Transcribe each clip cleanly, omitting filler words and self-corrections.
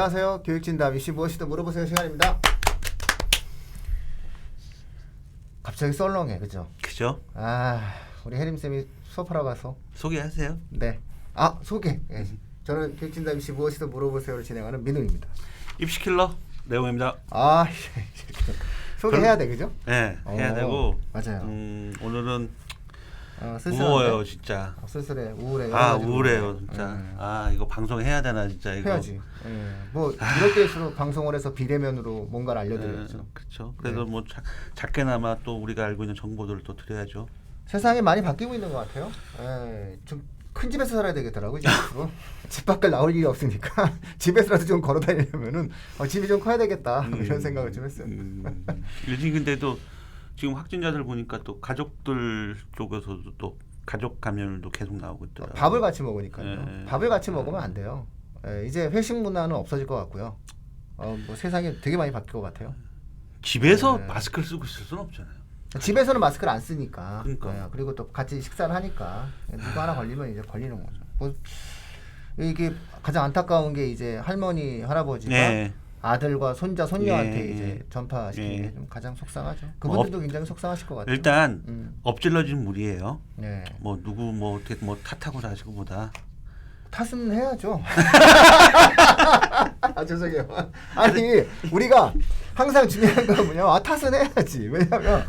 안녕하세요. 교육진담 이씨 무엇이든 물어보세요 시간입니다. 갑자기 썰렁해, 그죠? 그죠? 우리 혜림쌤이 수업하러 가서 소개하세요. 네. 소개. 예. 저는 교육진담 이씨 무엇이든 물어보세요를 진행하는 민우입니다. 입시킬러 내용입니다. 소개해야 돼, 그죠? 네, 해야 되고. 맞아요. 오늘은 쓸쓸한데? 우워요, 진짜. 쓸쓸해, 우울해. 우울해요, 진짜. 이거 방송해야 되나, 진짜 이거. 해야지. 뭐 이럴 때일수록 방송을 해서 비대면으로 뭔가를 알려드려야죠. 그렇죠. 그래도 뭐 작게나마 또 우리가 알고 있는 정보들을 또 드려야죠. 세상이 많이 바뀌고 있는 것 같아요. 좀 큰 집에서 살아야 되겠더라고요. 이제 앞으로. 집 밖을 나올 일이 없으니까 집에서라도 좀 걸어 다니려면은 집이 좀 커야 되겠다 이런 생각을 좀 했어요. 요즘 근데도 지금 확진자들 보니까 또 가족들 쪽에서도 또 가족 감염도 계속 나오고 있더라고요. 밥을 같이 먹으니까요. 밥을 같이 먹으면 안 돼요. 이제 회식 문화는 없어질 것 같고요. 뭐 세상이 되게 많이 바뀔 것 같아요. 집에서 마스크를 쓰고 있을 수는 없잖아요. 집에서는 마스크를 안 쓰니까. 그러니까. 그리고 또 같이 식사를 하니까 누가 하나 걸리면 이제 걸리는 거죠. 뭐 이게 가장 안타까운 게 이제 할머니 할아버지가 아들과 손자 손녀한테 이제 전파시키는 게 좀 가장 속상하죠. 그분들도 굉장히 속상하실 것 같아요. 일단 엎질러진 물이에요. 네. 뭐 누구 뭐 어떻게 뭐 탓하고 사시고보다 탓은 해야죠. 죄송해요. 아니 우리가 항상 중요한 건 뭐냐? 탓은 해야지. 왜냐하면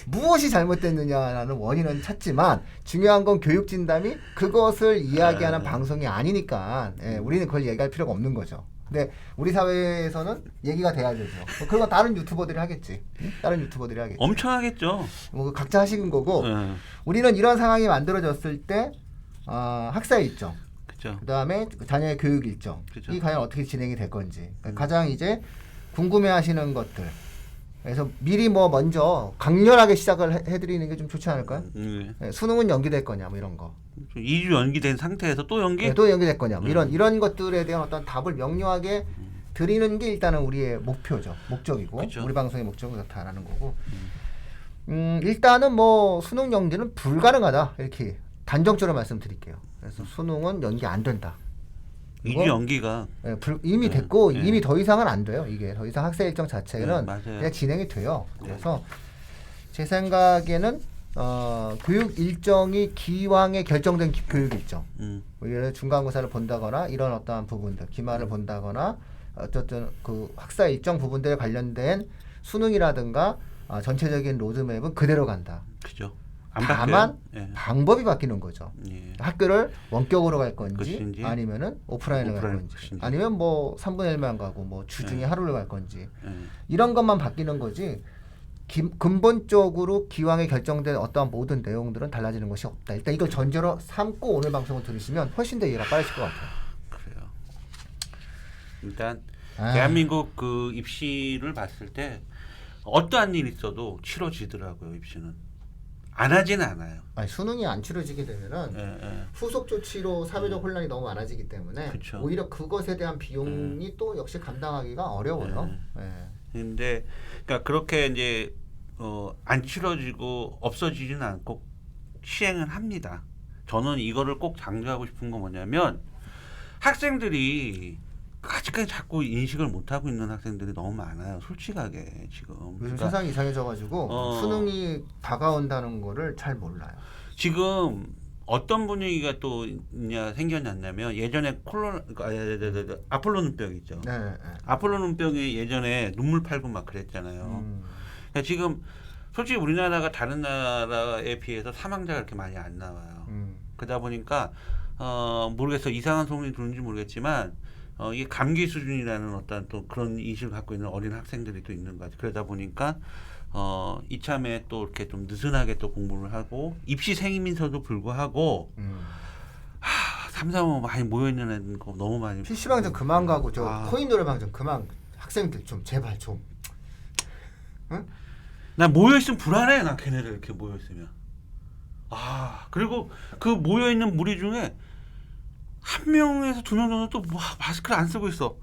무엇이 잘못됐느냐라는 원인은 찾지만 중요한 건 교육 진담이 그것을 이야기하는 방송이 아니니까 우리는 그걸 얘기할 필요가 없는 거죠. 근데 우리 사회에서는 얘기가 돼야 되죠. 그건 다른 유튜버들이 하겠지. 다른 유튜버들이 하겠지. 엄청 하겠죠. 뭐 각자 하시는 거고 우리는 이런 상황이 만들어졌을 때 학사 일정, 그다음에 자녀의 교육 일정 이 과연 어떻게 진행이 될 건지 가장 이제 궁금해하시는 것들. 그래서 미리 뭐 먼저 강렬하게 시작을 해드리는 게 좀 좋지 않을까요? 수능은 연기될 거냐 뭐 이런 거. 2주 연기된 상태에서 또 연기? 네, 또 연기될 거냐 뭐 이런 것들에 대한 어떤 답을 명료하게 드리는 게 일단은 우리의 목표죠. 목적이고 그쵸. 우리 방송의 목적은 그렇다라는 거고. 일단은 뭐 수능 연기는 불가능하다 이렇게 단정적으로 말씀드릴게요. 그래서 수능은 연기 안 된다. 2주 연기가 이미 됐고 이미 더 이상은 안 돼요. 이게 더 이상 학생 일정 자체는 맞아요. 그냥 진행이 돼요. 그래서 제 생각에는 교육 일정이 기왕에 결정된 교육 일정, 뭐 예를 들어 중간고사를 본다거나 이런 어떠한 부분들, 기말을 본다거나 어쨌든 그 학사 일정 부분들에 관련된 수능이라든가 전체적인 로드맵은 그대로 간다. 그죠. 다만 방법이 바뀌는 거죠. 학교를 원격으로 갈 건지 그것인지, 아니면은 오프라인으로 갈 건지 그것인지. 아니면 뭐 3분의 1만 가고 뭐 주중에 하루를 갈 건지 이런 것만 바뀌는 거지 근본적으로 기왕에 결정된 어떠한 모든 내용들은 달라지는 것이 없다. 일단 이걸 전제로 삼고 오늘 방송을 들으시면 훨씬 더 이해가 빠르실 것 같아요. 그래요. 일단 대한민국 그 입시를 봤을 때 어떠한 일이 있어도 치러지더라고요. 입시는. 안 하지는 않아요. 수능이 안 치러지게 되면은 후속 조치로 사회적 혼란이 너무 많아지기 때문에 오히려 그것에 대한 비용이 또 역시 감당하기가 어려워요. 근데 그러니까 그렇게 이제 안 치러지고 없어지지는 않고 시행을 합니다. 저는 이거를 꼭 강조하고 싶은 건 뭐냐면 학생들이 아직까지 자꾸 인식을 못 하고 있는 학생들이 너무 많아요. 솔직하게 지금. 요즘 그러니까 세상이 이상해져가지고 수능이 다가온다는 거를 잘 몰라요. 지금 어떤 분위기가 또 생겨났냐면 예전에 아폴로 눈병 있죠. 아폴로 눈병이 예전에 눈물 팔고 막 그랬잖아요. 그러니까 지금 솔직히 우리나라가 다른 나라에 비해서 사망자가 그렇게 많이 안 나와요. 그러다 보니까 모르겠어 이상한 소문이 드는지 모르겠지만 이게 감기 수준이라는 어떤 또 그런 인식을 갖고 있는 어린 학생들이 또 있는 것 같아요. 그러다 보니까 이참에 또 이렇게 좀 느슨하게 또 공부를 하고 입시생이면서도 불구하고 3, 4, 5 많이 모여있는 애들 거 너무 많이 PC방 좀 그만 가고 코인 노래방 좀 그만 학생들 좀 제발 좀 응? 난 모여있으면 불안해. 난 걔네들 이렇게 모여있으면 그리고 그 모여있는 무리 중에 한 명에서 2명 정도 또 마스크를 안 쓰고 있어.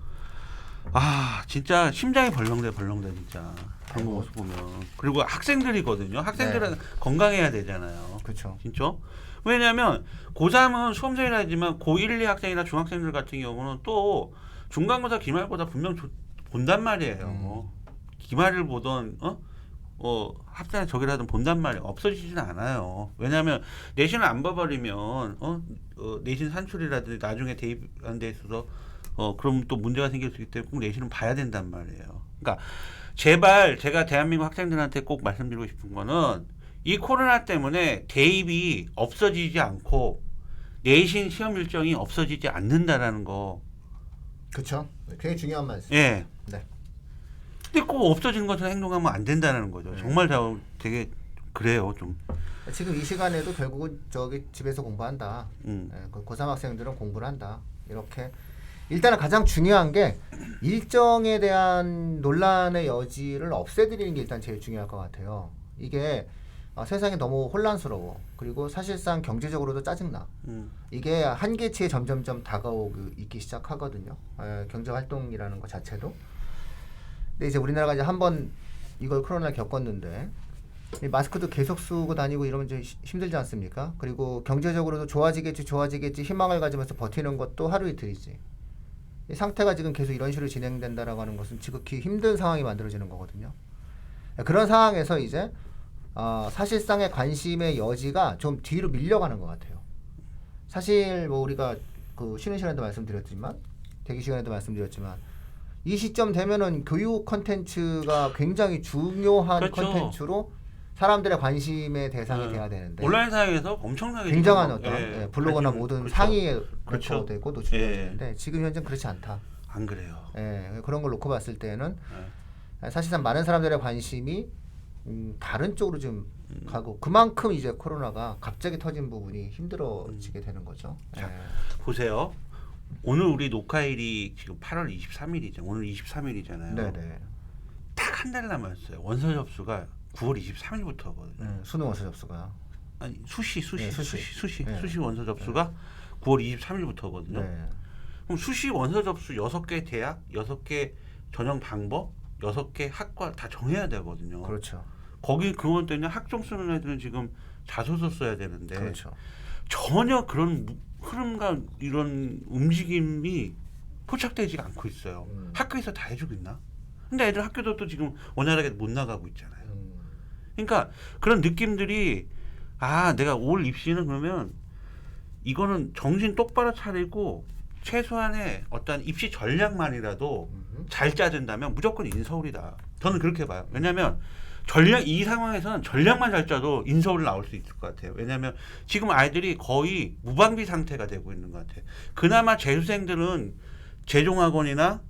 진짜 심장이 벌렁대 진짜. 그런 거 모습 보면. 그리고 학생들이거든요. 학생들은 건강해야 되잖아요. 그렇죠. 진짜? 왜냐하면 고3은 수험생이라 하지만 고1, 2 학생이나 중학생들 같은 경우는 또 중간고사 기말고사 분명 본단 말이에요. 기말을 보던 합산에 저기를 하든 본단 말이에요. 없어지지는 않아요. 왜냐하면 내신을 안 봐버리면 내신 산출이라든지 나중에 대입하는 데 있어서 그럼 또 문제가 생길 수 있기 때문에 꼭 내신은 봐야 된단 말이에요. 그러니까 제발 제가 대한민국 학생들한테 꼭 말씀드리고 싶은 거는 이 코로나 때문에 대입이 없어지지 않고 내신 시험 일정이 없어지지 않는다라는 거. 그렇죠. 굉장히 중요한 말씀. 예. 네. 근데 꼭 없어지는 것처럼 행동하면 안 된다는 거죠. 정말 되게 그래요 좀. 지금 이 시간에도 결국은 저기 집에서 공부한다. 고3 학생들은 공부를 한다. 이렇게 일단은 가장 중요한 게 일정에 대한 논란의 여지를 없애드리는 게 일단 제일 중요할 것 같아요. 이게 세상이 너무 혼란스러워. 그리고 사실상 경제적으로도 짜증나. 이게 한계치에 점점점 다가오고 있기 시작하거든요. 경제활동이라는 것 자체도. 근데 이제 우리나라가 이제 한번 이걸 코로나를 겪었는데 마스크도 계속 쓰고 다니고 이러면 좀 힘들지 않습니까? 그리고 경제적으로도 좋아지겠지 희망을 가지면서 버티는 것도 하루 이틀이지. 이 상태가 지금 계속 이런 식으로 진행된다라고 하는 것은 지극히 힘든 상황이 만들어지는 거거든요. 그런 상황에서 이제 사실상의 관심의 여지가 좀 뒤로 밀려가는 것 같아요. 사실 뭐 우리가 그 쉬는 시간에도 말씀드렸지만 대기 시간에도 말씀드렸지만 이 시점 되면은 교육 컨텐츠가 굉장히 중요한 그렇죠. 컨텐츠로 사람들의 관심의 대상이 돼야 되는데 온라인 상에서 엄청나게 굉장한 어떤 블로그나 모든 그렇죠. 상위에 그렇죠. 노출되고 노출되는데 지금 현재는 그렇지 않다. 안 그래요. 그런 걸 놓고 봤을 때는 사실상 많은 사람들의 관심이 다른 쪽으로 좀 가고 그만큼 이제 코로나가 갑자기 터진 부분이 힘들어지게 되는 거죠. 자, 보세요. 오늘 우리 녹화일이 지금 8월 23일이죠. 오늘 23일이잖아요. 네네. 딱 한 달 남았어요. 원서 접수가 9월 23일부터거든요. 수능 원서 접수가 아니 수시 네. 원서 접수가 9월 23일부터거든요. 네. 그럼 수시 원서 접수 6개 대학, 6개 전형 방법, 6개 학과 다 정해야 되거든요. 그렇죠. 거기 그건 때문에 학종 쓰는 애들은 지금 자소서 써야 되는데 그렇죠. 전혀 그런 흐름과 이런 움직임이 포착되지 않고 있어요. 학교에서 다 해주고 있나? 근데 애들 학교도 또 지금 원활하게 못 나가고 있잖아요. 그러니까 그런 느낌들이 내가 올 입시는 그러면 이거는 정신 똑바로 차리고 최소한의 어떤 입시 전략만이라도 잘 짜준다면 무조건 인서울이다. 저는 그렇게 봐요. 왜냐하면 이 상황에서는 전략만 잘 짜도 인서울 나올 수 있을 것 같아요. 왜냐하면 지금 아이들이 거의 무방비 상태가 되고 있는 것 같아요. 그나마 재수생들은 재종학원이나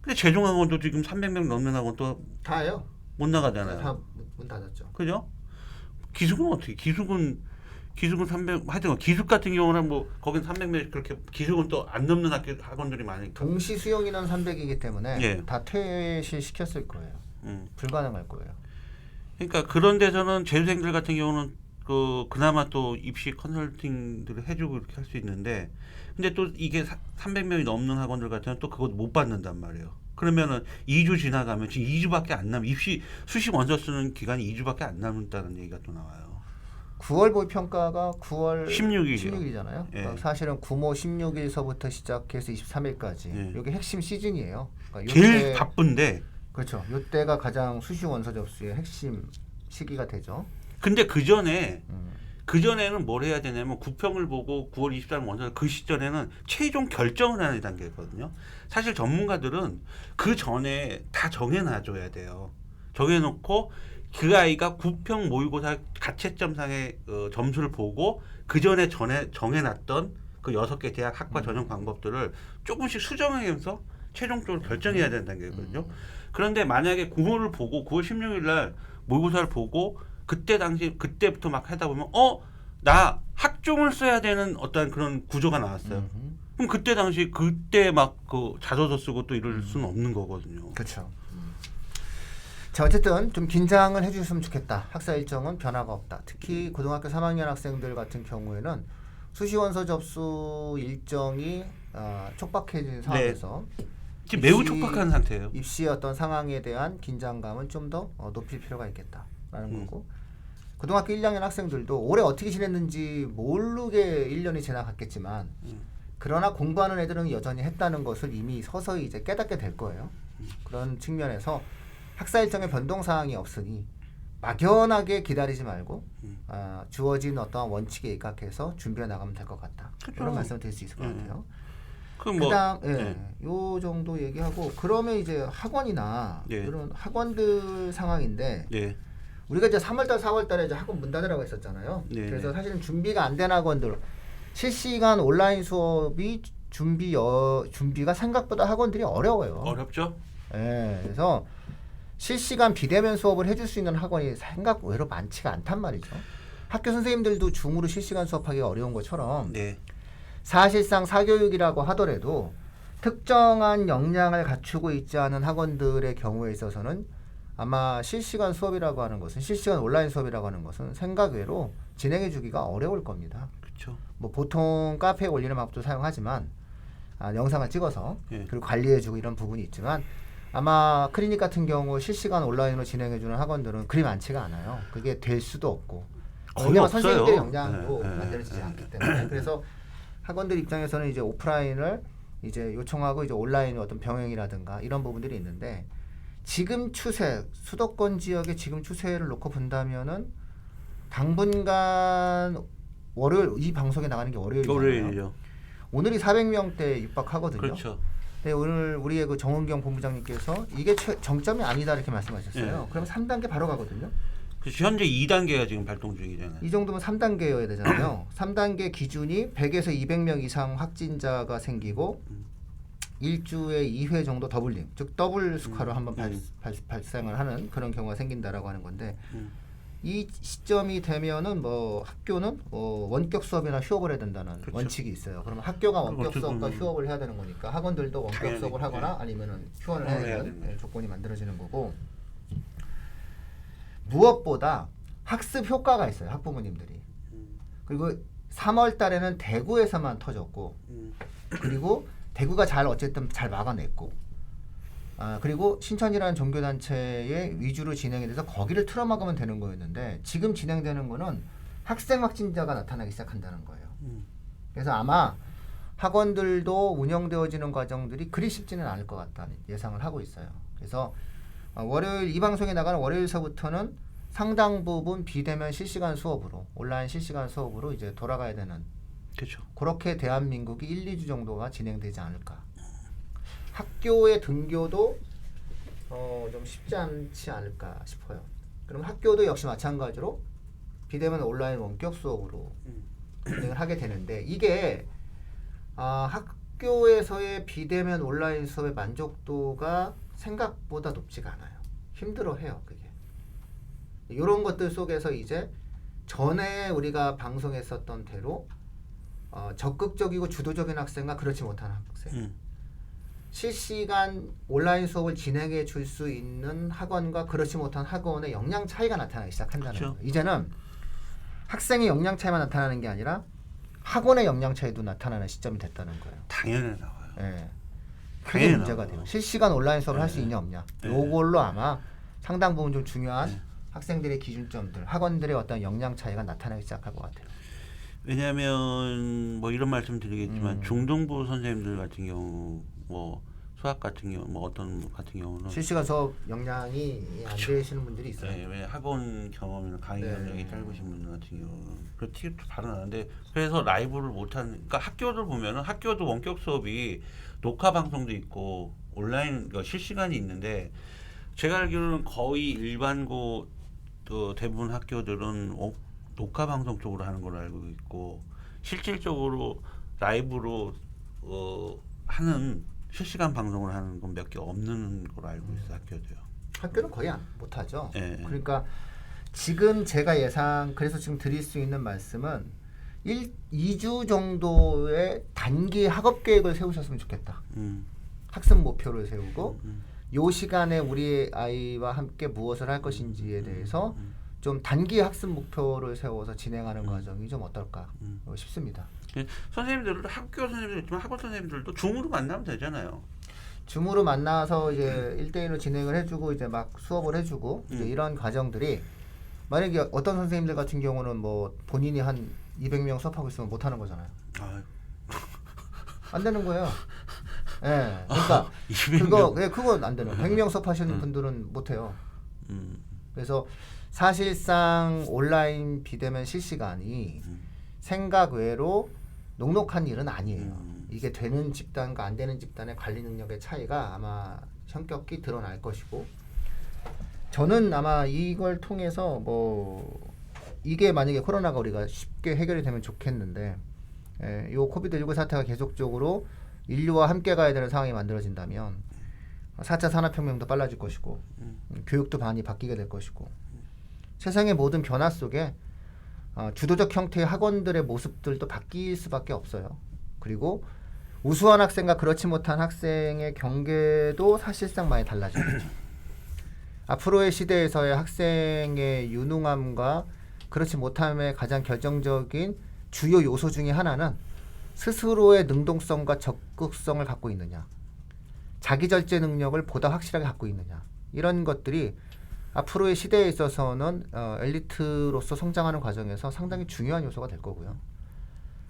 근데 재종학원도 지금 300명 넘는 학원 또 다요? 못 나가잖아요. 다 문 닫았죠. 그죠? 기숙은 어떻게? 기숙은 300 하여튼 기숙 같은 경우는 뭐 거긴 300명 그렇게 기숙은 또 안 넘는 학원들이 많으니까. 동시 수용 인원 300이기 때문에 예. 다 퇴실 시켰을 거예요. 불가능할 거예요. 그러니까 그런 데서는 재수생들 같은 경우는 그나마 또 입시 컨설팅들을 해주고 이렇게 할 수 있는데 근데 또 이게 300명이 넘는 학원들 같은 경우는 또 그것 못 받는단 말이에요. 그러면은 2주 지나가면 지금 2주밖에 안 남은 입시 수시 원서 쓰는 기간이 2주밖에 안 남았다는 얘기가 또 나와요. 9월 모의 평가가 9월 16일이요. 16일이잖아요. 예. 그러니까 사실은 구모 16일서부터 시작해서 23일까지 예. 이게 핵심 시즌이에요. 그러니까 제일 바쁜데 그렇죠. 이때가 가장 수시 원서 접수의 핵심 시기가 되죠. 근데 그전에는 뭘 해야 되냐면 구평을 보고 9월 23일 원서 그 시절에는 최종 결정을 하는 단계거든요. 사실 전문가들은 그 전에 다 정해놔줘야 돼요. 정해놓고 그 아이가 구평 모의고사 가채점상의 점수를 보고 그 전에 정해놨던 그 6개 대학 학과 전형 방법들을 조금씩 수정하면서 최종적으로 결정해야 된다는 게거든요. 그런데 만약에 9월을 보고 9월 16일 날 모의고사를 보고 그때부터 막 하다 보면 나 학종을 써야 되는 어떤 그런 구조가 나왔어요. 그럼 그때 막 그 자소서 쓰고 또 이럴 수는 없는 거거든요. 그렇죠. 자, 어쨌든 좀 긴장을 해주셨으면 좋겠다. 학사 일정은 변화가 없다. 특히 고등학교 3학년 학생들 같은 경우에는 수시 원서 접수 일정이 촉박해진 상황에서 지금 매우 촉박한 상태예요. 입시의 어떤 상황에 대한 긴장감은 좀 더 높일 필요가 있겠다라는 거고 고등학교 1, 2학년 학생들도 올해 어떻게 지냈는지 모르게 1년이 지나갔겠지만 그러나 공부하는 애들은 여전히 했다는 것을 이미 서서히 이제 깨닫게 될 거예요. 그런 측면에서 학사 일정의 변동 사항이 없으니 막연하게 기다리지 말고 주어진 어떤 원칙에 입각해서 준비해 나가면 될 것 같다. 그렇죠. 그런 말씀을 드릴 수 있을 것 같아요. 그다음 요 정도 얘기하고 그러면 이제 학원이나 이런 학원들 상황인데 우리가 이제 3월달, 4월달에 이제 학원 문 닫으라고 했었잖아요. 그래서 사실은 준비가 안 된 학원들 실시간 온라인 수업이 준비가 생각보다 학원들이 어려워요. 어렵죠? 그래서 실시간 비대면 수업을 해줄 수 있는 학원이 생각 외로 많지가 않단 말이죠. 학교 선생님들도 줌으로 실시간 수업하기가 어려운 것처럼 사실상 사교육이라고 하더라도 특정한 역량을 갖추고 있지 않은 학원들의 경우에 있어서는 아마 실시간 수업이라고 하는 것은 실시간 온라인 수업이라고 하는 것은 생각 외로 진행해 주기가 어려울 겁니다. 그렇죠. 뭐 보통 카페에 올리는 방법도 사용하지만 영상을 찍어서 그리고 관리해 주고 이런 부분이 있지만 아마 클리닉 같은 경우 실시간 온라인으로 진행해 주는 학원들은 그리 많지가 않아요. 그게 될 수도 없고 왜냐하면 선생님들의 역량으로 만들어지지 않기 때문에 그래서 학원들 입장에서는 이제 오프라인을 이제 요청하고 이제 온라인의 어떤 병행이라든가 이런 부분들이 있는데 지금 추세 수도권 지역의 지금 추세를 놓고 본다면은 당분간 월요일 이 방송에 나가는 게 월요일이잖아요. 오늘이 400명대 육박하거든요. 그렇죠. 네, 오늘 우리의 그 정은경 본부장님께서 이게 정점이 아니다 이렇게 말씀하셨어요. 그럼 3단계 바로 가거든요. 그렇죠. 현재 2단계가 지금 발동 중이잖아요. 이 정도면 3단계여야 되잖아요. 3단계 기준이 100에서 200명 이상 확진자가 생기고 일주에 2회 정도 더블링, 즉 더블 수카로 한번 발생을 하는 그런 경우가 생긴다라고 하는 건데 이 시점이 되면은 뭐 학교는 원격 수업이나 휴업을 해야 된다는 원칙이 있어요. 그러면 학교가 원격 수업과 휴업을 해야 되는 거니까 학원들도 원격 수업을 하거나 아니면은 휴원을 해야 되는 조건이 만들어지는 거고 무엇보다 학습 효과가 있어요. 학부모님들이. 그리고 3월 달에는 대구에서만 터졌고 그리고 대구가 어쨌든 잘 막아냈고 그리고 신천이라는 종교단체의 위주로 진행이 돼서 거기를 틀어막으면 되는 거였는데 지금 진행되는 거는 학생 확진자가 나타나기 시작한다는 거예요. 그래서 아마 학원들도 운영되어지는 과정들이 그리 쉽지는 않을 것 같다는 예상을 하고 있어요. 그래서 월요일 이 방송에 나가는 월요일서부터는 상당 부분 비대면 실시간 수업으로 온라인 실시간 수업으로 이제 돌아가야 되는 그렇게 대한민국이 1, 2주 정도가 진행되지 않을까. 학교의 등교도 좀 쉽지 않지 않을까 싶어요. 그럼 학교도 역시 마찬가지로 비대면 온라인 원격 수업으로 진행을 하게 되는데 이게 학교에서의 비대면 온라인 수업의 만족도가 생각보다 높지가 않아요. 힘들어해요. 그게. 이런 것들 속에서 이제 전에 우리가 방송했었던 대로 적극적이고 주도적인 학생과 그렇지 못한 학생 실시간 온라인 수업을 진행해 줄 수 있는 학원과 그렇지 못한 학원의 역량 차이가 나타나기 시작한다는 거예요. 이제는 학생의 역량 차이만 나타나는 게 아니라 학원의 역량 차이도 나타나는 시점이 됐다는 거예요. 당연히 나와요. 네. 그게 문제가 돼요. 실시간 온라인 수업을 할 수 있냐 없냐. 요걸로 아마 상당 부분 좀 중요한 학생들의 기준점들, 학원들의 어떤 역량 차이가 나타나기 시작할 것 같아요. 왜냐하면 뭐 이런 말씀 드리겠지만 중등부 선생님들 같은 경우 뭐 수학 같은 경우 뭐 어떤 같은 경우는 실시간 수업 역량이 안 되시는 분들이 있어요. 왜 학원 경험이나 강의 경력이 짧으신 분들 같은 경우는 그 팁도 바로 나는데 그래서 라이브를 못하는 그러니까 학교들 보면은 학교도 원격 수업이 녹화 방송도 있고 온라인 그러니까 실시간이 있는데 제가 알기로는 거의 일반고 대부분 학교들은 녹화 방송 쪽으로 하는 걸로 알고 있고 실질적으로 라이브로 하는 실시간 방송을 하는 건 몇 개 없는 걸로 알고 있어요. 학교도요. 학교는 거의 못하죠. 그러니까 지금 제가 그래서 지금 드릴 수 있는 말씀은 2주 정도의 단기 학업 계획을 세우셨으면 좋겠다. 학습 목표를 세우고 요 시간에 우리 아이와 함께 무엇을 할 것인지에 대해서 좀 단기 학습 목표를 세워서 진행하는 과정이 좀 어떨까 싶습니다. 선생님들도 학교 선생님들 있지만 학원 선생님들도 줌으로 만나면 되잖아요. 줌으로 만나서 이제 1대1로 진행을 해주고 이제 막 수업을 해주고 이제 이런 과정들이 만약에 어떤 선생님들 같은 경우는 뭐 본인이 한 200명 수업하고 있으면 못 하는 거잖아요. 안 되는 거예요. 예. 그러니까 200명. 그건 안 되는. 100명 수업하시는 분들은 못 해요. 그래서 사실상 온라인 비대면 실시간이 생각 외로 녹록한 일은 아니에요. 이게 되는 집단과 안 되는 집단의 관리 능력의 차이가 아마 성격이 드러날 것이고, 저는 아마 이걸 통해서 뭐 이게 만약에 코로나가 우리가 쉽게 해결이 되면 좋겠는데, 이 코비드19 사태가 계속적으로 인류와 함께 가야 되는 상황이 만들어진다면 4차 산업혁명도 빨라질 것이고, 교육도 많이 바뀌게 될 것이고, 세상의 모든 변화 속에 주도적 형태의 학원들의 모습들도 바뀔 수밖에 없어요. 그리고 우수한 학생과 그렇지 못한 학생의 경계도 사실상 많이 달라지겠죠. 앞으로의 시대에서의 학생의 유능함과 그렇지 못함의 가장 결정적인 주요 요소 중에 하나는 스스로의 능동성과 적극성을 갖고 있느냐, 자기절제 능력을 보다 확실하게 갖고 있느냐, 이런 것들이 앞으로의 시대에 있어서는 엘리트로서 성장하는 과정에서 상당히 중요한 요소가 될 거고요.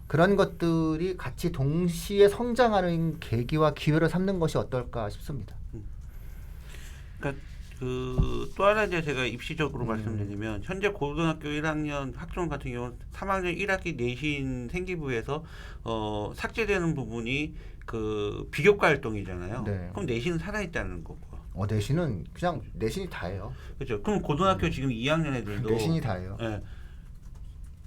그런 것들이 같이 동시에 성장하는 계기와 기회를 삼는 것이 어떨까 싶습니다. 그러니까 또 하나 이제 제가 입시적으로 말씀드리면, 현재 고등학교 1학년 학종 같은 경우는 3학년 1학기 내신 생기부에서 삭제되는 부분이 그 비교과 활동이잖아요. 네. 그럼 내신은 살아있다는 거고. 내신은 그냥 내신이 다예요. 그렇죠. 그럼 고등학교 지금 2학년 애들도 내신이 다예요. 예,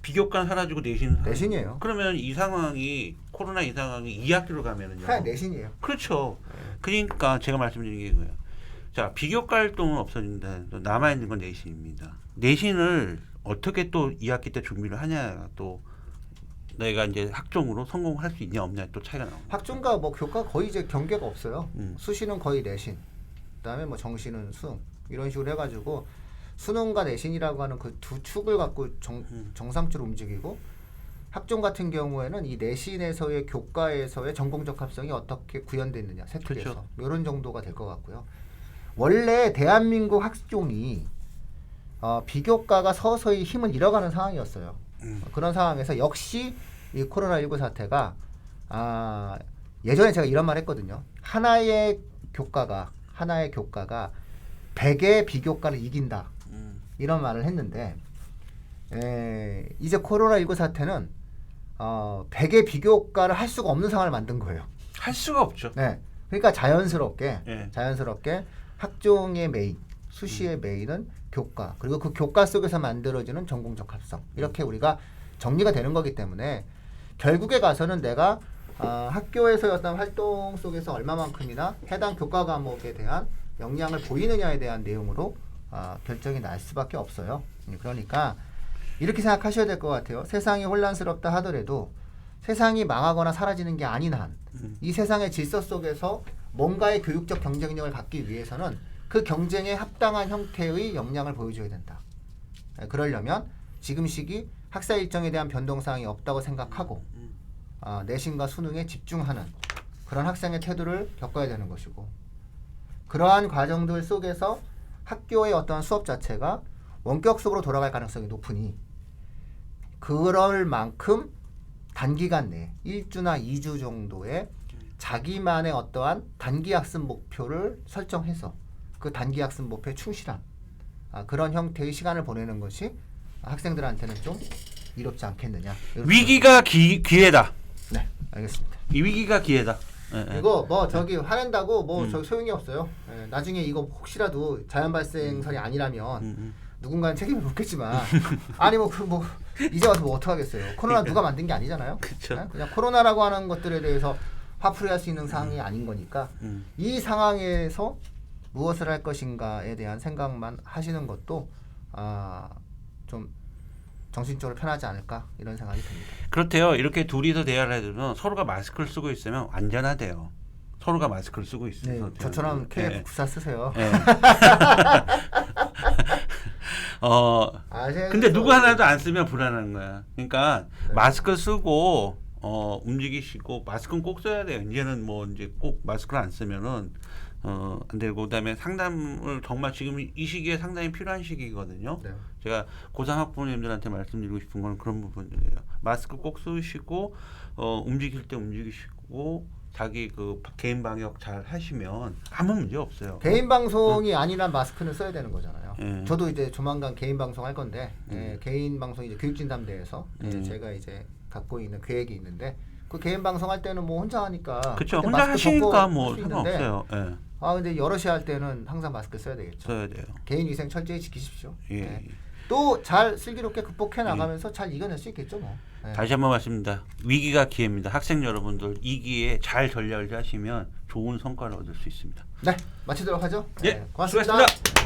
비교과는 사라지고 내신은 내신이에요. 그러면 이 상황이 코로나 이 상황이 2학기로 가면은요. 그냥 내신이에요. 그렇죠. 그러니까 제가 말씀드린 게 이거예요. 자, 비교과 활동은 없어진다. 남아 있는 건 내신입니다. 내신을 어떻게 또 2학기 때 준비를 하냐, 또 내가 이제 학종으로 성공할 수 있냐 없냐 또 차이가 나옵니다. 학종과 뭐 교과 거의 이제 경계가 없어요. 수시는 거의 내신, 그다음에 뭐 정시는 수능, 이런 식으로 해가지고 수능과 내신이라고 하는 그 두 축을 갖고 정상적으로 움직이고, 학종 같은 경우에는 이 내신에서의 교과에서의 전공적 합성이 어떻게 구현됐느냐, 세트돼서 그렇죠. 이런 정도가 될 것 같고요. 원래 대한민국 학종이 비교과가 서서히 힘을 잃어가는 상황이었어요. 그런 상황에서 역시 이 코로나19 사태가 예전에 제가 이런 말 했거든요. 하나의 교과가 100의 비교과를 이긴다, 이런 말을 했는데, 이제 코로나19 사태는 100의 비교과를 할 수가 없는 상황을 만든 거예요. 할 수가 없죠. 네, 그러니까 자연스럽게 네. 학종의 메인, 수시의 메인은 교과, 그리고 그 교과 속에서 만들어지는 전공적 합성, 이렇게 우리가 정리가 되는 거기 때문에 결국에 가서는 내가 학교에서의 어떤 활동 속에서 얼마만큼이나 해당 교과 과목에 대한 역량을 보이느냐에 대한 내용으로 결정이 날 수밖에 없어요. 그러니까 이렇게 생각하셔야 될 것 같아요. 세상이 혼란스럽다 하더라도 세상이 망하거나 사라지는 게 아닌 한, 이 세상의 질서 속에서 뭔가의 교육적 경쟁력을 갖기 위해서는 그 경쟁에 합당한 형태의 역량을 보여줘야 된다. 그러려면 지금 시기 학사 일정에 대한 변동사항이 없다고 생각하고 내신과 수능에 집중하는 그런 학생의 태도를 겪어야 되는 것이고, 그러한 과정들 속에서 학교의 어떤 수업 자체가 원격 수업으로 돌아갈 가능성이 높으니, 그럴 만큼 단기간 내에 1주나 2주 정도의 자기만의 어떠한 단기 학습 목표를 설정해서 그 단기 학습 목표에 충실한 그런 형태의 시간을 보내는 것이 학생들한테는 좀 이롭지 않겠느냐. 위기가 기회다. 네, 알겠습니다. 이 위기가 기회다. 이거 뭐 저기 화낸다고 뭐 저기 소용이 없어요. 나중에 이거 혹시라도 자연 발생설이 아니라면 누군가는 책임을 묻겠지만 아니 뭐 이제 와서 뭐 어떡하겠어요. 코로나 누가 만든 게 아니잖아요. 그쵸. 그냥 코로나라고 하는 것들에 대해서 화풀이할 수 있는 상황이 아닌 거니까 이 상황에서 무엇을 할 것인가에 대한 생각만 하시는 것도 좀 정신적으로 편하지 않을까, 이런 생각이 듭니다. 그렇대요. 이렇게 둘이서 대화를 해도 서로가 마스크를 쓰고 있으면 안전하대요. 서로가 마스크를 쓰고 있어서. 네, 저처럼 KF94 쓰세요. 네. 근데 누구 하나도 안 쓰면 불안한 거야. 그러니까 마스크 쓰고 움직이시고, 마스크는 꼭 써야 돼요. 이제는 뭐 이제 꼭 마스크를 안 쓰면은 안 되고 그다음에 상담을 정말 지금 이 시기에 상당히 필요한 시기거든요. 네. 제가 고3 학부모님들한테 말씀드리고 싶은 건 그런 부분이에요. 마스크 꼭 쓰시고 움직일 때 움직이시고 자기 그 개인 방역 잘 하시면 아무 문제 없어요. 개인 방송이 아니란 마스크는 써야 되는 거잖아요. 예. 저도 이제 조만간 개인 방송 할 건데 개인 방송 이제 교육진담대에서 제가 이제 갖고 있는 계획이 있는데 그 개인 방송 할 때는 뭐 혼자 하니까 그렇죠. 그때 혼자 마스크 하시니까 벗고 뭐 할수 있는데 상관없어요. 예. 근데 여럿이 할 때는 항상 마스크 써야 되겠죠. 써야 돼요. 개인 위생 철저히 지키십시오. 예. 네. 또 잘 슬기롭게 극복해 나가면서 잘 이겨낼 수 있겠죠, 뭐. 네. 다시 한번 말씀드립니다. 위기가 기회입니다. 학생 여러분들 이 기회에 잘 전략을 하시면 좋은 성과를 얻을 수 있습니다. 네, 마치도록 하죠. 예, 네, 고맙습니다. 수고하셨습니다.